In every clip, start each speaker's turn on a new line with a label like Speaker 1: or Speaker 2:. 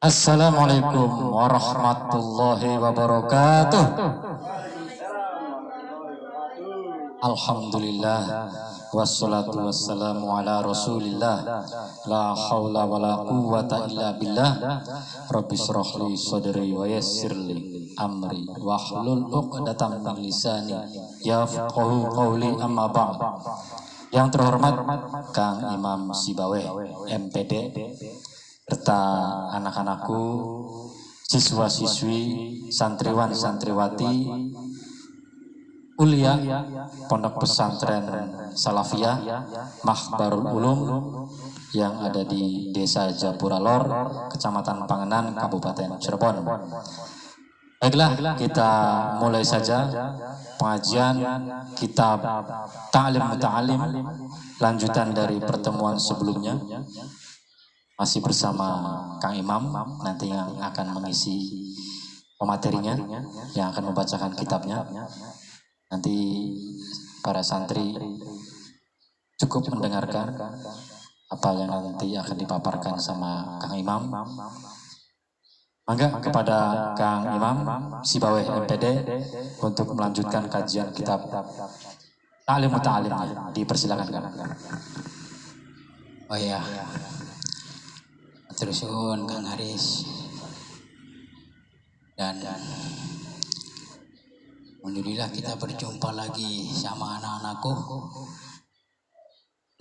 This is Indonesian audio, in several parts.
Speaker 1: Assalamualaikum warahmatullahi wabarakatuh. Alhamdulillah wassalatu wassalamu ala rasulillah. La hawla wa la quwwata illa billah. Rabbi shrahli sadri wa yassirli amri wahlul 'uqdatam min lisani yafqahu qawli, amma ba'd. Yang terhormat Kang Imam Sibaweh MPD serta anak-anakku, siswa-siswi, santriwan santriwati kuliah Pondok Pesantren Salafiyah Mahbarul Ulum yang ada di Desa Japura Lor, Kecamatan Pangenan, Kabupaten Cirebon. Baiklah, kita mulai saja pengajian kitab Ta'lim Muta'alim, lanjutan dari pertemuan sebelumnya. Masih bersama Kang Imam nanti yang akan mengisi pematerinya, yang akan membacakan kitabnya. Nanti para santri cukup mendengarkan apa yang nanti akan dipaparkan sama Kang Imam. Mangga kepada Kang Imam Sibaweh MPD untuk melanjutkan kajian kitab Ta'lim Muta'alimnya. Dipersilakan Kang.
Speaker 2: Oh ya, terus Kang Haris, dan alhamdulillah kita berjumpa lagi sama anak-anakku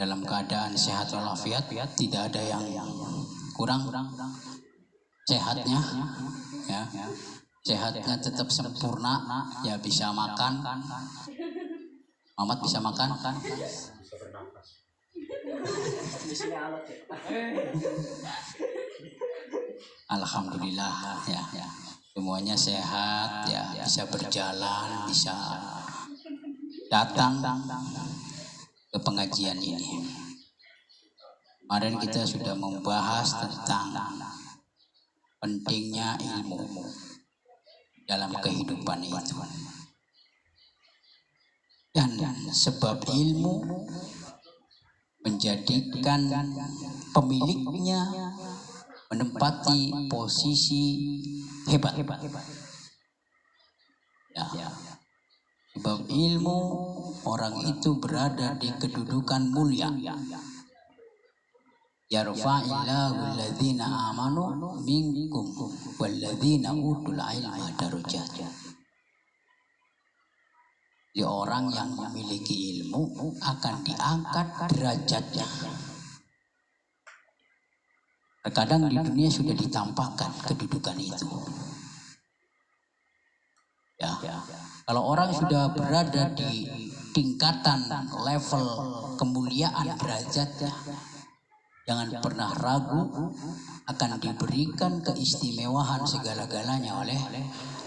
Speaker 2: dalam keadaan sehat walafiat, tidak ada yang kurang sehatnya, ya, sehatnya tetap sempurna, ya, bisa makan, Mamat bisa makan, alhamdulillah, ya, semuanya sehat, ya, bisa berjalan, bisa datang ke pengajian ini. Kemarin kita sudah membahas tentang pentingnya ilmu dalam kehidupan itu, dan sebab ilmu menjadikan pemiliknya menempati posisi hebat. Ya. Sebab ilmu, orang itu berada di kedudukan mulia. Yarfa'illahu alladhina amanu minkum walladhina utul ilma darajat. Di orang yang memiliki ilmu akan diangkat derajatnya. Terkadang di dunia sudah ditampakkan kedudukan itu. Ya, kalau orang sudah berada di tingkatan level kemuliaan derajatnya, jangan pernah ragu akan diberikan keistimewaan segala-galanya oleh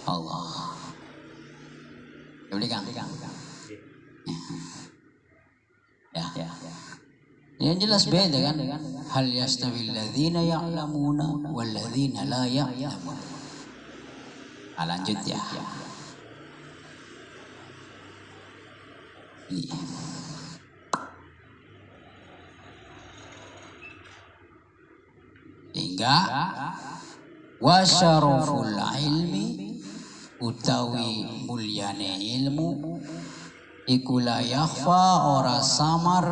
Speaker 2: Allah. Boleh Kang? Ya. Yang jelas beda kan? Hal yastawil ladzina ya'lamuna wal ladzina la ya'lamun. Lanjut ya. Hingga wasyaraful ilmi, utawi mulyane ilmu iku la yakhfa, ora samar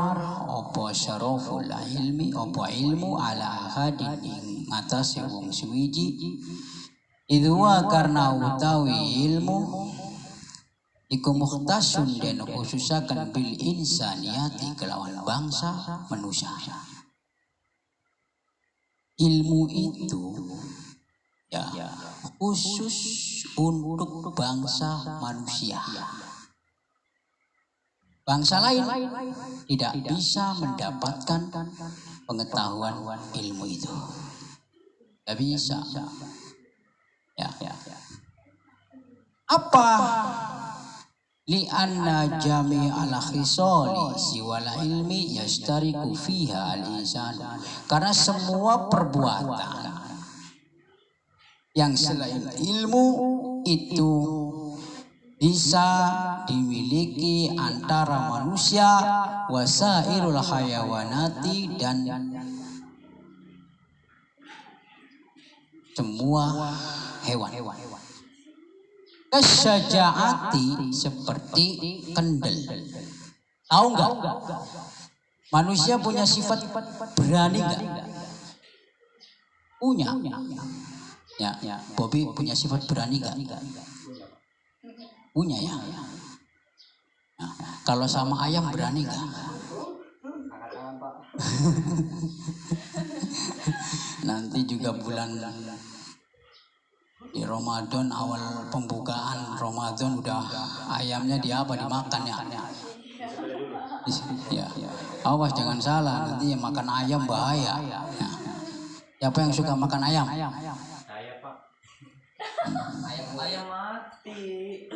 Speaker 2: apa syaraful ilmi, apa ilmu ala ahadin ing atase wong suwiji, idwa karena utawi ilmu iku mukhtasun den khususaken bil insaniyati, kelawan bangsa manusia. Ilmu itu, ya, khusus untuk bangsa manusia. Bangsa lain tidak bisa mendapatkan pengetahuan ilmu itu. Tidak bisa. Ya. Apa? Li'anna jami'al khisali siwal ilmi yashtariku fiha al-insan. Karena semua perbuatan yang selain ilmu itu bisa dimiliki antara manusia wasairul hayawanati dan semua hewan. Kasyajaati seperti kendel. Tahu nggak? Manusia punya sifat berani nggak? Punya. Ya, Bobby punya sifat berani nggak? Punya ya. Nah, kalau sama ayam berani nggak? Nanti juga bulan di Ramadan, awal pembukaan Ramadan udah ayamnya dimakan ya. Ya. Awas jangan salah, nanti yang makan ayam bahaya. Ya. Siapa yang suka makan ayam?
Speaker 3: Saya Pak. Ayam mati.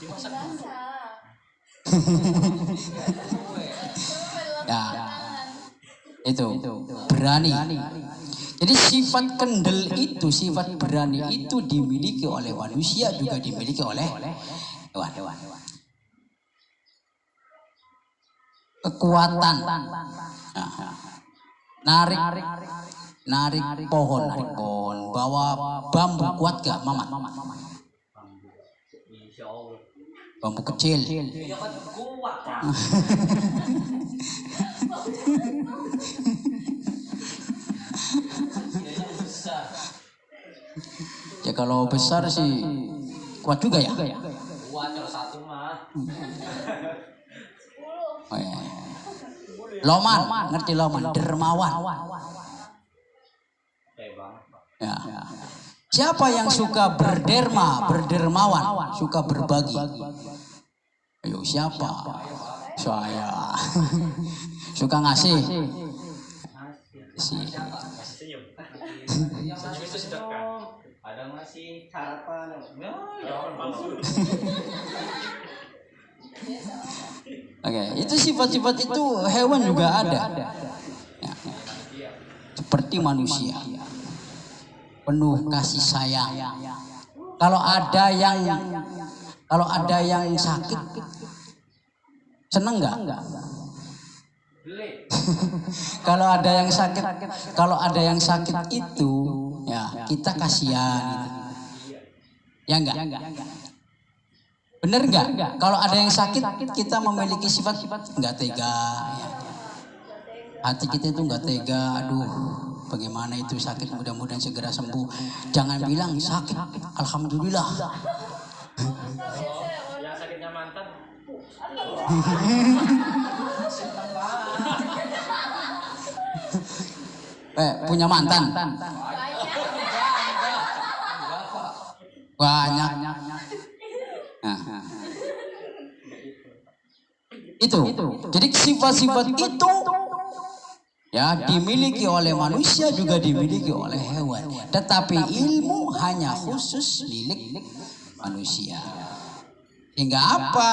Speaker 3: Dimasak dulu.
Speaker 2: Ya, itu berani. Jadi sifat kendel itu, sifat berani itu dimiliki oleh manusia, juga dimiliki oleh hewan. Kekuatan, narik pohon, bawa bambu kuat gak Mamat?
Speaker 3: Insya Allah.
Speaker 2: Bambu kecil.
Speaker 3: Ya kan kuat.
Speaker 2: Ya kalau besar sih kuat juga ya.
Speaker 3: Kuat kalau satu mah.
Speaker 2: Oh, ya. Loman, ngerti Loman? Dermawan. Ya. Siapa yang suka berdermawan, suka berbagi? Ayo siapa? Saya. Suka ngasih.
Speaker 3: Senyum itu sedekah. Ada masih harapan.
Speaker 2: Oke, itu sifat-sifat itu hewan juga ada. Ya. Seperti manusia. Penuh kasih sayang. Kalau ada yang sakit, seneng nggak? Kalau ada yang sakit itu, ya kita kasihan. Ya enggak? Bener nggak? Kalau ada yang sakit, kita memiliki sifat nggak tega. Ya. Hati kita itu nggak tega. Aduh, bagaimana itu sakit, mudah-mudahan segera sembuh. Jangan bilang sakit, alhamdulillah.
Speaker 3: Yang sakitnya mantan.
Speaker 2: Punya mantan? Banyak. Nah. Itu. Jadi sifat-sifat itu ya dimiliki oleh manusia, juga dimiliki oleh hewan. Tetapi ilmu hanya khusus milik manusia. Hingga apa?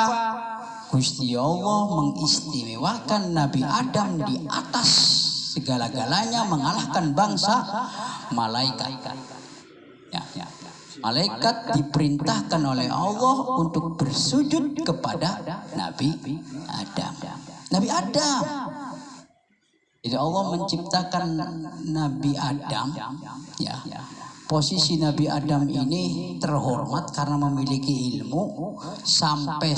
Speaker 2: Gusti Allah mengistimewakan Nabi Adam di atas segala-galanya, mengalahkan bangsa malaikat. Ya. Malaikat diperintahkan oleh Allah untuk bersujud kepada Nabi Adam. Nabi Adam. Jadi Allah menciptakan Nabi Adam, ya. Posisi Nabi Adam ini terhormat karena memiliki ilmu, sampai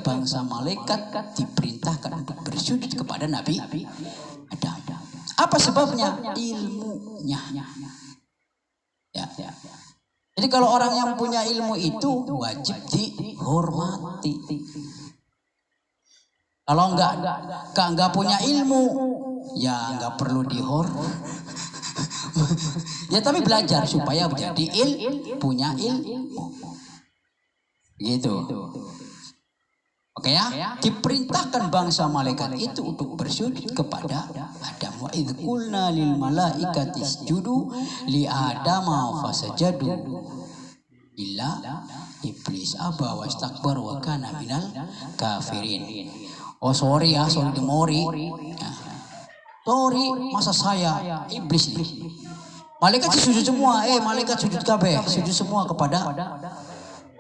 Speaker 2: bangsa malaikat diperintahkan untuk bersujud kepada Nabi Adam. Apa sebabnya? Ilmunya. Ya. Jadi kalau orang yang punya ilmu itu wajib dihormati. Kalau enggak punya ilmu, ya enggak perlu ya tapi belajar supaya menjadi punya ilmu. Gitu. Oke ya? Diperintahkan bangsa malaikat itu untuk bersujud kepada Adam. Wa idz qulna lil malaikati isjudu li adama fasajadu illa iblis aba wastakbar wa kana minal kafirin. Oh sorry demori. Ya. Sorry, masa saya iblis nih. Malaikat sujud semua, malaikat sujud kabeh, sujud semua kepada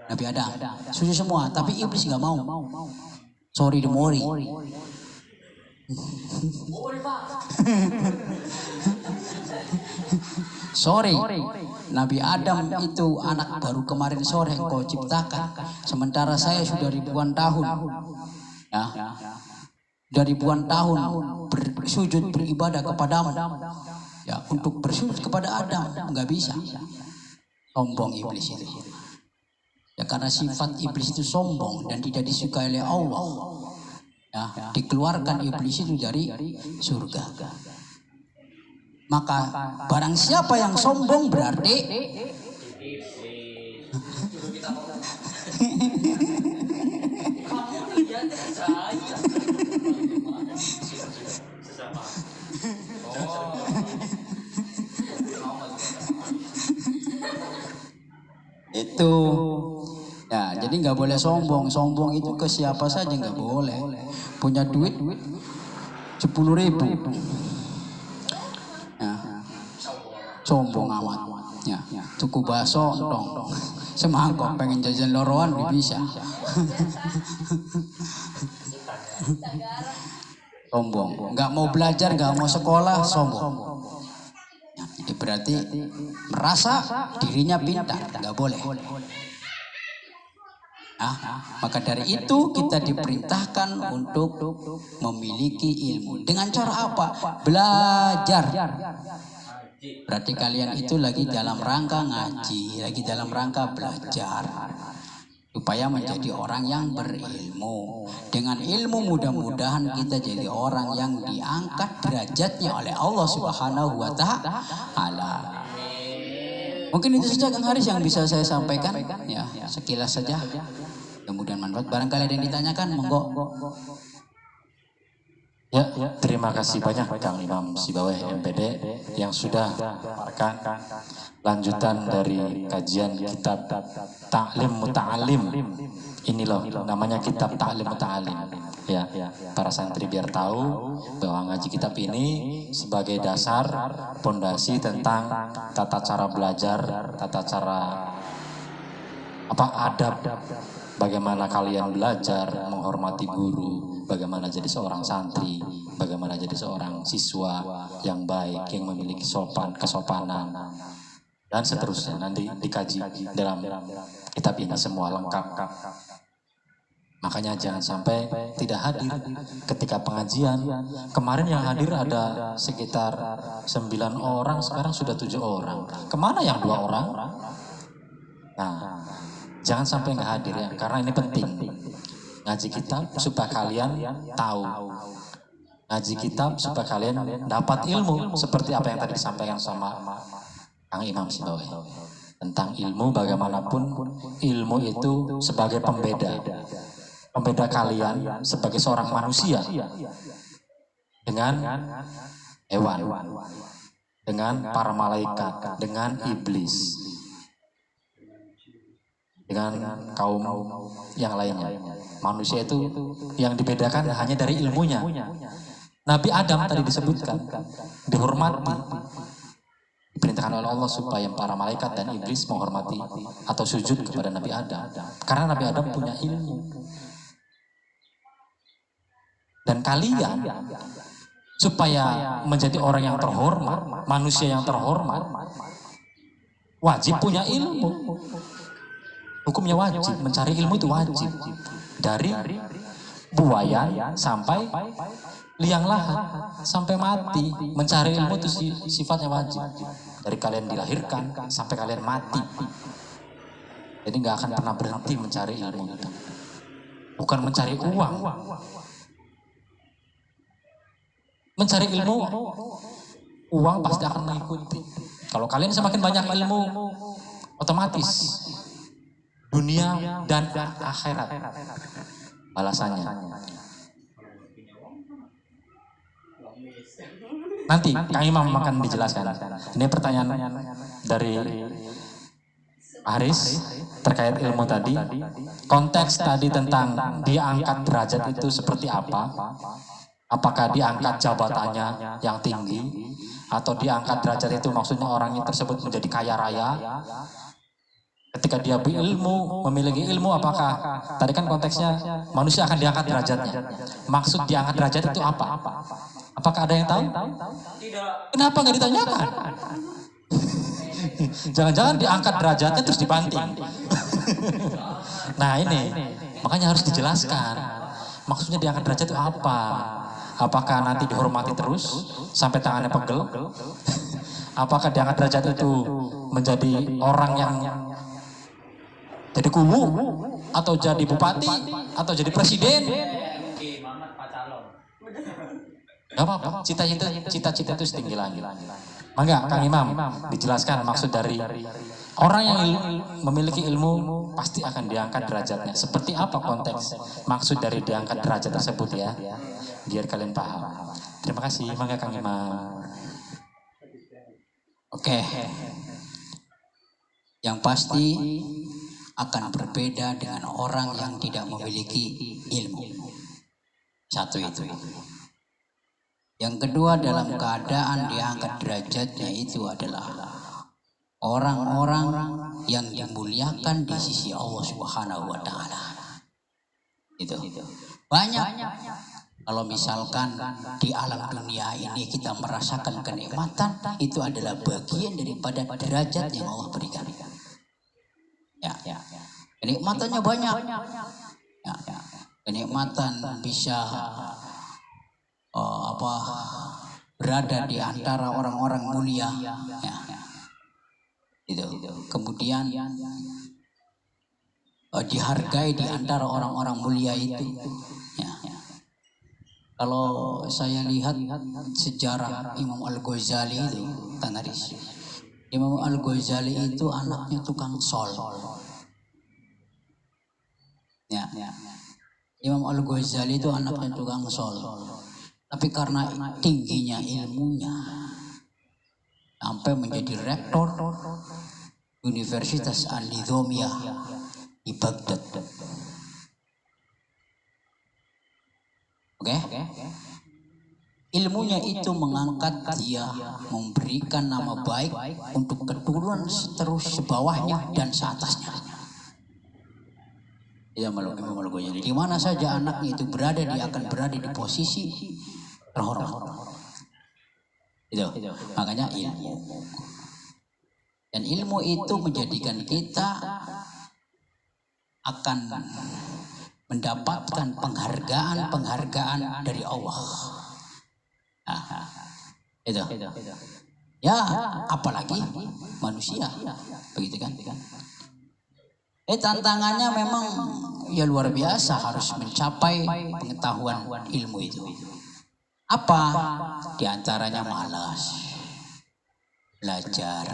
Speaker 2: Nabi Adam. Sujud semua, tapi iblis nggak mau. Sorry demori. Sore, Nabi Adam itu anak baru kemarin sore engkau ciptakan. Sementara saya sudah ribuan tahun. Ya, sudah ribuan tahun bersujud beribadah kepadamu. Ya, untuk bersujud kepada Adam nggak bisa. Sombong iblis itu. Ya, karena sifat iblis itu sombong dan tidak disukai oleh Allah. Ya, dikeluarkan iblis itu dari surga. Maka barang siapa yang sombong berarti itu. Ya, jadi nggak boleh sombong. Sombong itu ke siapa saja nggak boleh. Punya duit 10.000. Ya. Sombong amat. Ya, tuku bakso dong. Semangkok pengen jajan loroan bisa. Sombong. Nggak mau belajar, nggak mau sekolah, sombong. Ya, jadi berarti merasa dirinya pintar, nggak boleh. Maka dari itu kita diperintahkan untuk memiliki ilmu. Dengan cara apa? Belajar. Berarti kalian itu lagi dalam rangka ngaji, lagi dalam rangka belajar. Supaya menjadi orang yang berilmu. Dengan ilmu mudah-mudahan kita jadi orang yang diangkat derajatnya oleh Allah Subhanahu wa Ta'ala. Mungkin itu saja Kang Haris yang bisa saya sampaikan. Ya, sekilas saja. Kemudian manfaat. Barangkali ada yang ditanyakan, monggo.
Speaker 1: Ya, terima kasih banyak Kang Imam Sibaweh MPD yang sudah memaparkan lanjutan dari kajian kitab Ta'lim Muta'alim. Ini loh namanya kitab Ta'lim Muta'alim. Ya, para santri biar tahu bahwa ngaji kitab ini sebagai dasar pondasi tentang tata cara belajar, tata cara adab, bagaimana kalian belajar menghormati guru, bagaimana jadi seorang santri, bagaimana jadi seorang siswa yang baik, yang memiliki kesopanan, dan seterusnya. Nanti dikaji dalam kitab ini semua lengkap. Makanya jangan sampai tidak hadir ketika pengajian. Kemarin yang hadir ada sekitar 9 orang, sekarang sudah 7 orang. Kemana yang 2 orang? Nah, jangan sampai nggak hadir ya, karena ini penting. Ngaji kitab supaya kalian tahu. Ngaji kitab supaya kalian dapat ilmu seperti apa yang tadi disampaikan sama Kang Imam Sibaweh. Tentang ilmu, bagaimanapun ilmu itu sebagai pembeda. Pembeda kalian sebagai seorang manusia dengan hewan, dengan para malaikat, dengan iblis, dengan kaum yang lainnya. Manusia itu yang dibedakan hanya dari ilmunya. Nabi Adam tadi disebutkan dihormati, diperintahkan oleh Allah supaya para malaikat dan iblis menghormati atau sujud kepada Nabi Adam, karena Nabi Adam punya ilmu. Dan kalian supaya menjadi orang yang terhormat, manusia yang terhormat, wajib punya ilmu. Hukumnya wajib, mencari ilmu itu wajib. Dari buaya sampai liang lahat, sampai mati. Mencari ilmu itu sifatnya wajib. Dari kalian dilahirkan sampai kalian mati. Jadi nggak akan pernah berhenti mencari ilmu itu. Bukan mencari uang. Mencari ilmu, uang pasti akan mengikuti. Kalau kalian semakin banyak ilmu, otomatis dunia dan akhirat balasannya. Nanti Kang Imam akan dijelaskan. Ini pertanyaan dari Haris terkait ilmu tadi. Konteks tadi tentang diangkat derajat itu seperti apa? Apakah diangkat jabatannya yang tinggi, atau diangkat derajat itu maksudnya orangnya tersebut menjadi kaya raya? Ketika dia berilmu, memiliki ilmu, apakah tadi kan konteksnya manusia akan diangkat derajatnya? Maksud diangkat derajat itu apa? Apakah ada yang tahu?
Speaker 3: Tidak.
Speaker 1: Kenapa nggak ditanyakan? Jangan-jangan diangkat derajatnya terus dibanting. Nah ini, makanya harus dijelaskan. Maksudnya diangkat derajat itu apa? Apakah nanti dihormati terus sampai tangannya pegel? Apakah diangkat derajat itu menjadi orang yang jadi kubu? Atau jadi bupati? Atau jadi presiden?
Speaker 3: Oke, Mamat Pak Calon.
Speaker 1: Gak apa-apa, cita-cita itu setinggi langit. Mangga, Kang Imam, dijelaskan maksud dari orang yang memiliki ilmu pasti akan diangkat derajatnya. Seperti apa konteks maksud dari diangkat derajat tersebut ya, biar kalian paham. Terima kasih, mangga Kang Imam.
Speaker 2: Oke. Yang pasti akan berbeda dengan orang yang tidak memiliki ilmu. Satu itu. Yang kedua, dalam keadaan diangkat derajatnya itu adalah orang-orang yang dimuliakan di sisi Allah Subhanahu wa taala. Itu. Banyak. Kalau misalkan di alam dunia ini kita merasakan kenikmatan, itu adalah bagian daripada derajat yang Allah berikan. Ya. Kenikmatannya banyak. Ya. Kenikmatan bisa berada di antara orang-orang mulia, ya. Itu. Kemudian dihargai di antara orang-orang mulia itu, ya. Kalau saya lihat sejarah Imam Al-Ghazali itu, Tanaris. Imam Al-Ghazali itu anaknya tukang sol. Ya. Imam Al-Ghazali itu anaknya tukang sol. Tapi karena tingginya ilmunya, sampai menjadi rektor Universitas An-Nizamiyah di Baghdad. Oke? Ilmunya itu mengangkat dia, memberikan nama baik untuk keturunan terus sebawahnya dan seatasnya. Dia malu-malu. Jadi di mana saja anaknya itu berada, dia akan berada di posisi terhormat. Itu. Makanya ilmu. Dan ilmu itu menjadikan kita akan mendapatkan penghargaan dari Allah. Nah, itu. Ya, apalagi manusia, begitu kan? Tantangannya memang ya luar biasa, harus mencapai pengetahuan ilmu itu. Apa? Di antaranya malas, belajar,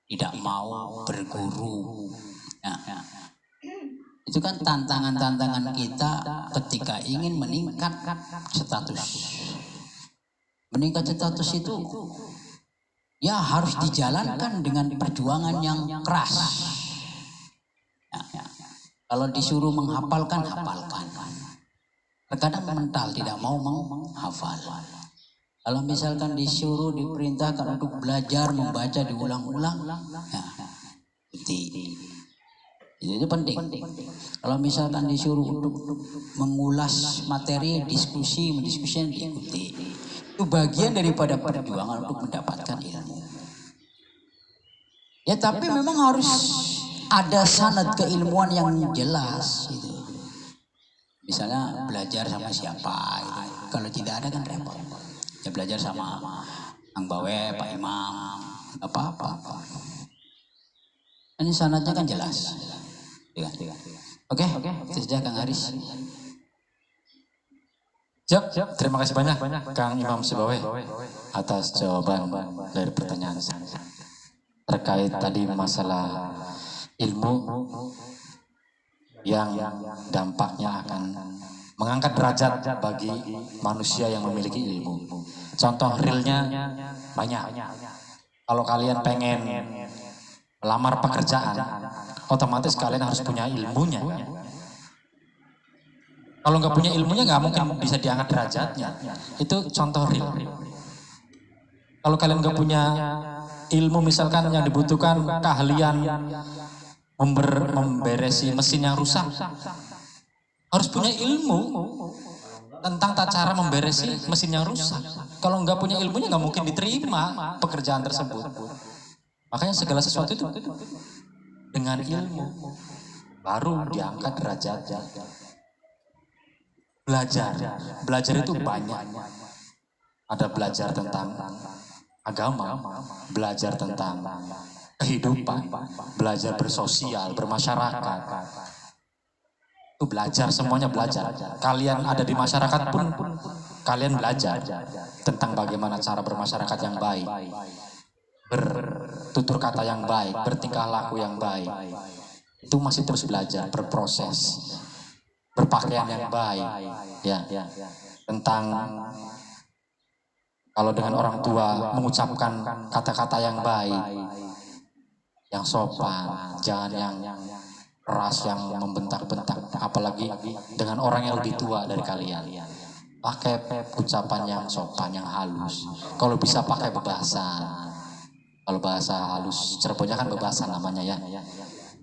Speaker 2: tidak mau berguru. Nah, itu kan tantangan-tantangan kita ketika ingin meningkat status. Meningkat status itu ya harus dijalankan dengan perjuangan yang keras. Ya. Kalau disuruh menghafalkan, hafalkan. Terkadang mental tidak mau menghafal. Kalau misalkan disuruh diperintahkan untuk belajar membaca diulang-ulang, ya, itu penting. Kalau misalkan disuruh untuk mengulas materi, mendiskusikan diikuti. Itu bagian daripada perjuangan untuk mendapatkan ilmu. Ya tapi memang harus ada sanad keilmuan yang jelas gitu. Misalnya belajar sama siapa gitu. Kalau tidak ada kan repot. Ya belajar sama Kang Bawe, Pak Imam, apa-apa. Ini sanadnya kan jelas. Oke, itu saja Kang Haris.
Speaker 1: Siap, terima kasih banyak Kang Imam Sibawe atas jawaban dari pertanyaan terkait tadi masalah ilmu yang dampaknya akan mengangkat derajat bagi manusia yang memiliki ilmu. Contoh realnya banyak. Kalau kalian pengen melamar pekerjaan, otomatis kalian harus punya ilmunya. Kalau nggak punya ilmunya nggak mungkin bisa diangkat derajatnya. Itu contoh real. Kalau kalian nggak punya ilmu, misalkan yang dibutuhkan keahlian memberesi mesin yang rusak, harus punya ilmu tentang tata cara memberesi mesin yang rusak. Kalau nggak punya ilmunya nggak mungkin diterima pekerjaan tersebut. Makanya segala sesuatu itu dengan ilmu baru diangkat derajatnya. Belajar itu banyak. Ada belajar tentang agama, belajar tentang kehidupan, belajar bersosial, bermasyarakat. Itu belajar, semuanya belajar. Kalian ada di masyarakat pun kalian belajar tentang bagaimana cara bermasyarakat yang baik, bertutur kata yang baik, bertingkah laku yang baik. Itu masih terus belajar, berproses, berpakaian yang baik, ya, tentang kalau dengan orang tua mengucapkan kata-kata yang baik, yang sopan, jangan yang keras, yang membentak-bentak, apalagi dengan orang yang lebih tua dari kalian. Pakai ucapan yang sopan, yang halus. Kalau bisa pakai bebasan. Kalau bahasa halus, Cirebonnya kan bebasan namanya ya.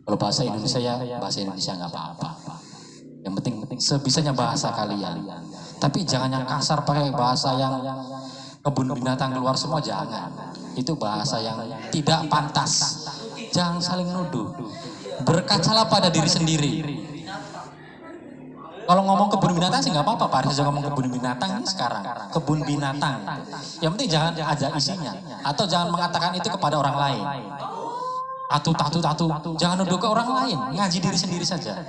Speaker 1: Kalau bahasa Indonesia ya, bahasa Indonesia nggak apa-apa. Yang penting sebisanya bahasa kalian. Tapi jangan yang kasar pakai bahasa yang kebun binatang keluar semua, jangan. Itu bahasa yang tidak pantas. Jangan saling nuduh. Berkacalah pada diri sendiri. Kalau ngomong kebun binatang sih nggak apa-apa, Pak Aris aja ngomong kebun binatang ini sekarang. Kebun binatang. Yang penting jangan aja isinya. Atau jangan mengatakan itu kepada orang lain. Tatu. Jangan nuduh ke orang lain. Ngaji diri sendiri saja.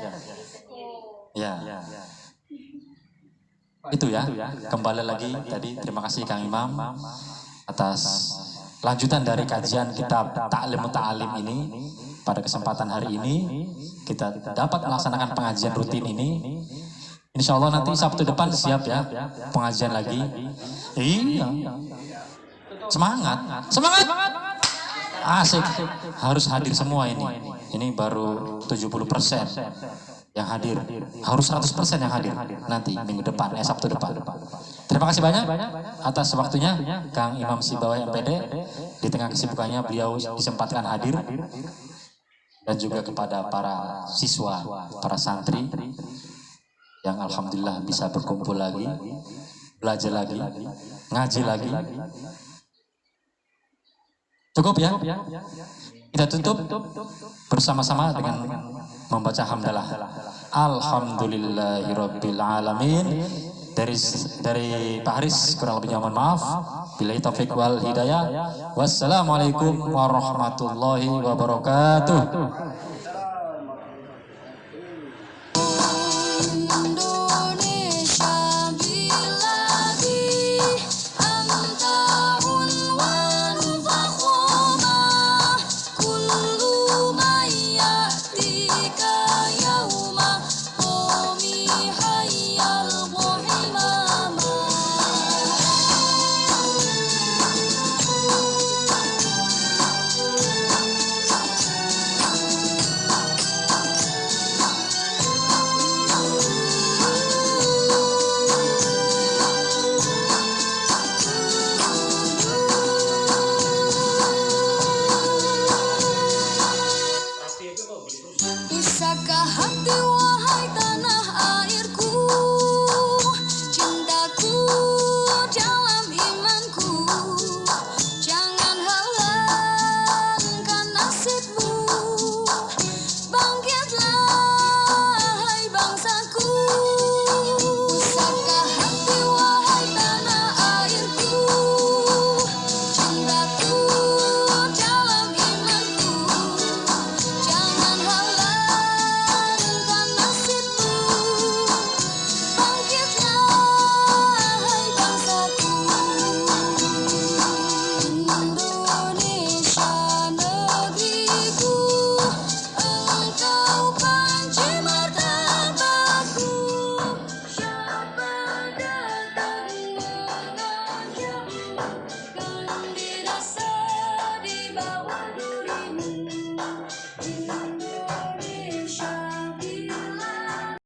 Speaker 1: Ya. Itu ya. Kembali lagi tadi, terima kasih Kang Imam atas lanjutan dari kajian kitab Ta'lim Muta'alim ini. Pada kesempatan hari ini kita dapat melaksanakan pengajian rutin ini. Insya Allah nanti Sabtu depan siap ya pengajian lagi. Iya. Semangat. Asik. Harus hadir semua ini. Ini baru 70% yang hadir. Harus 100% yang hadir nanti minggu depan, Sabtu depan. Terima kasih banyak atas waktunya Kang Imam Sibawai MPD. Di tengah kesibukannya beliau disempatkan hadir. Dan juga kepada para siswa, para santri yang alhamdulillah bisa berkumpul lagi, belajar lagi, ngaji lagi. Cukup ya? Kita tutup bersama-sama dengan membaca hamdalah. Alhamdulillahirabbil alamin. Dari Pak Haris kurang lebihnya mohon maaf. Billahi taufiq wal hidayah. Wassalamualaikum warahmatullahi wabarakatuh.
Speaker 4: Bisakah hati wahai tanah airku, cintaku dalam imanku, jangan halangkan nasibmu, bangkitlah hai bangsaku. Bisakah hati wahai tanah airku, cintaku dalam imanku, jangan halangkan nasibmu, bangkitlah hai bangsaku. Indonesia negeriku, engkau panci martabatku, siapa datang mengajakmu,